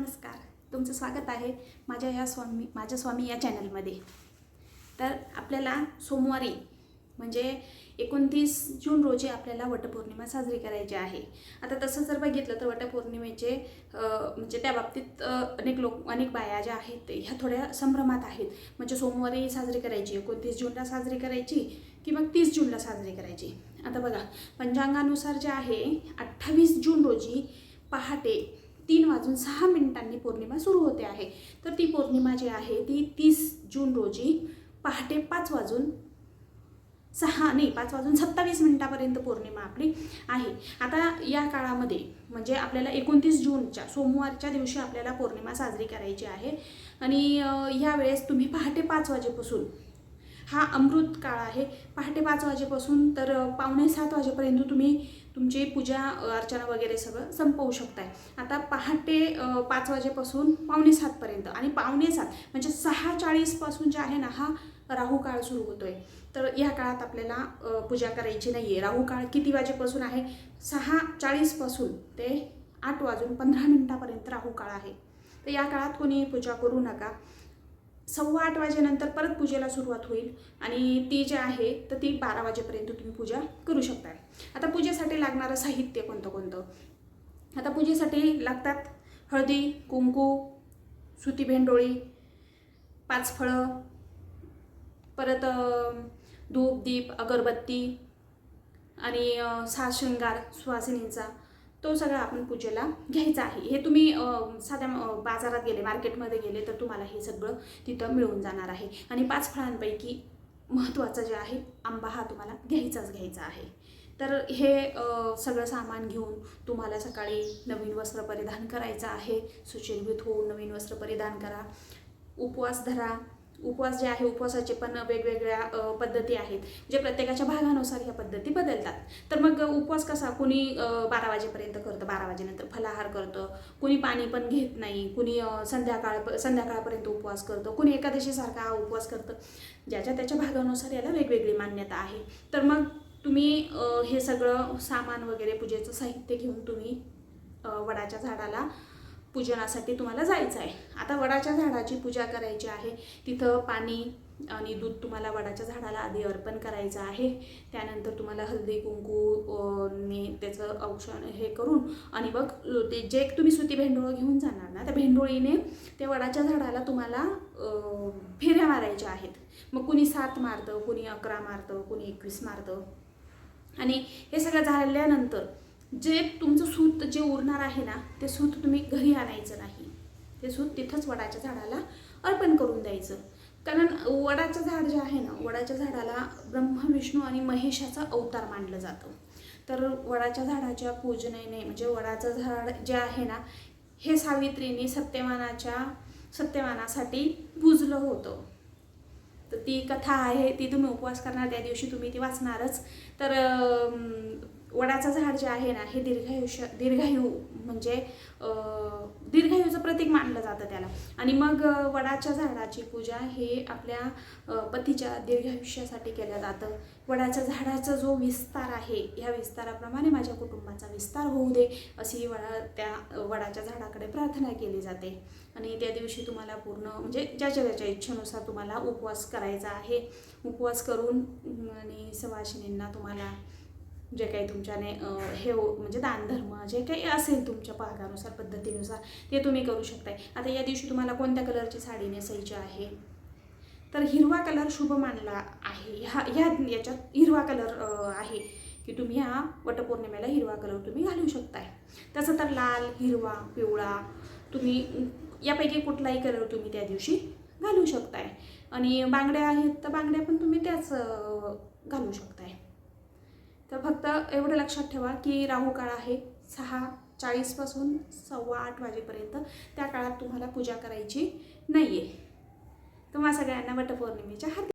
नमस्कार, तुमचं स्वागत आहे माझ्या स्वामी या चॅनलमध्ये। तर आपल्याला सोमवारी म्हणजे 29 जून रोजी आपल्याला वटपौर्णिमा साजरी करायची आहे। आता तसं जर बघितलं तर वटपौर्णिमेचे म्हणजे त्या बाबतीत अनेक बाया ज्या आहेत ह्या थोड्या संभ्रमात आहेत। म्हणजे सोमवारी साजरी करायची, 29 जूनला साजरी करायची की मग 30 जूनला साजरी करायची। आता बघा, पंचांगानुसार जे आहे 28 जून रोजी पहाटे 3:06 पौर्णिमा सुरू होते आहे। तर ती पौर्णिमा जी आहे ती 30 जून रोजी पहाटे 5:27 पर्यंत पौर्णिमा आपली आहे। आता या काळामध्ये म्हणजे आपल्याला 29 जूनच्या सोमवारच्या दिवशी आपल्याला पौर्णिमा साजरी करायची आहे। आणि ह्या वेळेस तुम्ही पहाटे 5 वाजेपासून, हा अमृत काळ आहे, पहाटे 5 वाजेपासून तर 6:45 वाजेपर्यंत तुम्ही तुमची पूजा अर्चना वगैरे सगळं संपवू शकताय। आता पहाटे 5 वाजेपासून 6:45 पर्यंत आणि 6:45 म्हणजे 6:40 पासून जे आहे ना हा राहू काळ सुरू होतोय। तर या काळात आपल्याला पूजा करायची नाहीये। राहू काळ किती वाजेपासून आहे? 6:40 पासून ते 8:15 पर्यंत राहू काळ आहे। तर या काळात कोणी पूजा करू नका। 8:15 वाजेनंतर परत पूजेला सुरुवात होईल आणि ती जी आहे तर ती 12 वाजेपर्यंत तुम्ही पूजा करू शकता। आता पूजेसाठी लागणारं साहित्य कोणतं? आता पूजेसाठी लागतात हळदी, कुंकू, सुती भेंडोळी, 5 फळं, परत धूप, दीप, अगरबत्ती आणि साज शृंगार सुवासिनींचा तो सगळा आपण पूजेला घ्यायचा आहे। हे तुम्ही साध्या बाजारात गेले, मार्केटमध्ये गेले तर तुम्हाला हे सगळं तिथं मिळून जाणार आहे। आणि 5 फळांपैकी महत्त्वाचं जे आहे आंबा हा तुम्हाला घ्यायचा आहे। तर हे सगळं सामान घेऊन तुम्हाला सकाळी नवीन वस्त्र परिधान करायचं आहे। सुशोभित होऊन नवीन वस्त्र परिधान करा, उपवास धरा। उपवास जे आहे उपवासाचे पण वेगवेगळ्या पद्धती आहेत, जे प्रत्येकाच्या भागानुसार ह्या पद्धती बदलतात। तर मग उपवास कसा, कुणी 12 वाजेपर्यंत करतं, 12 वाजेनंतर फलाहार करतं, कुणी पाणी पण घेत नाही, कुणी संध्याकाळपर्यंत उपवास करतं, कुणी एकादशीसारखा उपवास करतं। ज्याच्या त्याच्या भागानुसार याला वेगवेगळी मान्यता आहे। तर मग तुम्ही हे सगळं सामान वगैरे पूजेचं साहित्य घेऊन तुम्ही वडाच्या झाडाला पूजनासाठी तुम्हाला जायचं आहे। आता वडाच्या झाडाची पूजा करायची आहे, तिथं पाणी आणि दूध तुम्हाला वडाच्या झाडाला आधी अर्पण करायचं आहे। त्यानंतर तुम्हाला हळदी कुंकू ने त्याचं औक्षण हे करून आणि मग ते जे तुम्ही सुती भेंडोळ घेऊन जाणार ना त्या भेंडोळीने त्या वडाच्या झाडाला तुम्हाला फेऱ्या मारायच्या आहेत। मग कुणी 7 मारतं, कुणी 11 मारतं, कुणी 21 मारतं। आणि हे सगळं झाल्यानंतर जे तुमचं सूत जे उरणार आहे ना ते सूत तुम्ही घरी आणायचं नाही, ते सूत तिथंच वडाच्या झाडाला अर्पण करून द्यायचं। कारण वडाचं झाड जे आहे ना, वडाच्या झाडाला ब्रह्मा, विष्णू आणि महेशाचा अवतार मानलं जातं। तर वडाच्या झाडाच्या पूजनेने म्हणजे वडाचं झाड जे आहे ना हे सावित्रीने सत्यवानासाठी पूजलं होतं। तर ती कथा आहे, ती तुम्ही उपवास करणार त्या दिवशी तुम्ही ती वाचणारच। तर वडाचं झाड जे आहे ना हे दीर्घायू म्हणजे दीर्घायूचं प्रतीक मानलं जातं त्याला। आणि मग वडाच्या झाडाची पूजा हे आपल्या पतीच्या दीर्घायुष्यासाठी केलं जातं। वडाच्या झाडाचा जो विस्तार आहे ह्या विस्ताराप्रमाणे माझ्या कुटुंबाचा विस्तार होऊ दे अशी त्या वडाच्या झाडाकडे प्रार्थना केली जाते। आणि त्या दिवशी तुम्हाला पूर्ण म्हणजे ज्याच्या त्याच्या इच्छेनुसार तुम्हाला उपवास करायचा आहे। उपवास करून आणि सुवासिनींना तुम्हाला जे काही तुमच्याने हे म्हणजे दानधर्म जे काही असेल तुमच्या भागानुसार पद्धतीनुसार ते तुम्ही करू शकताय। आता या दिवशी तुम्हाला कोणत्या कलरची साडी नेसायची आहे? तर हिरवा कलर शुभ मानला आहे। याच्यात हिरवा कलर आहे की तुम्ही ह्या वटपौर्णिमेला हिरवा कलर तुम्ही घालू शकताय। तसं तर लाल, हिरवा, पिवळा तुम्ही यापैकी कुठलाही कलर तुम्ही त्या दिवशी घालू शकताय। आणि बांगड्या आहेत तर बांगड्या पण तुम्ही त्याच घालू शकताय। तर फक्त एवढं लक्षात ठेवा की राहू काळ आहे 6:40 पासून 8:15 वाजेपर्यंत, त्या काळात तुम्हाला पूजा करायची नाहीये। तुम्हा सगळ्यांना वटपौर्णिमेच्या हार्दिक